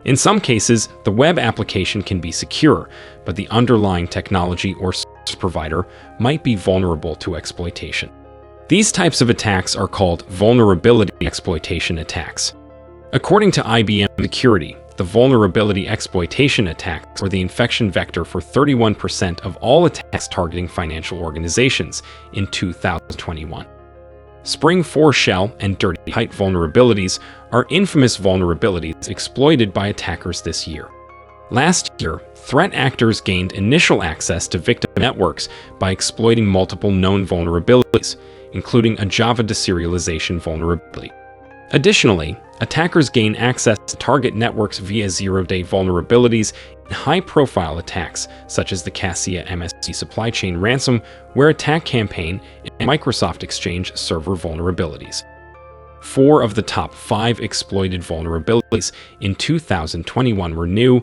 In some cases, the web application can be secure, but the underlying technology or service provider might be vulnerable to exploitation. These types of attacks are called vulnerability exploitation attacks. According to IBM Security, the vulnerability exploitation attacks were the infection vector for 31% of all attacks targeting financial organizations in 2021. Spring4Shell and Dirty Height vulnerabilities are infamous vulnerabilities exploited by attackers this year. Last year, threat actors gained initial access to victim networks by exploiting multiple known vulnerabilities, including a Java deserialization vulnerability. Additionally, attackers gain access to target networks via zero-day vulnerabilities in high-profile attacks, such as the Kaseya MSP supply chain ransomware attack campaign and Microsoft Exchange server vulnerabilities. 4 of the top 5 exploited vulnerabilities in 2021 were new,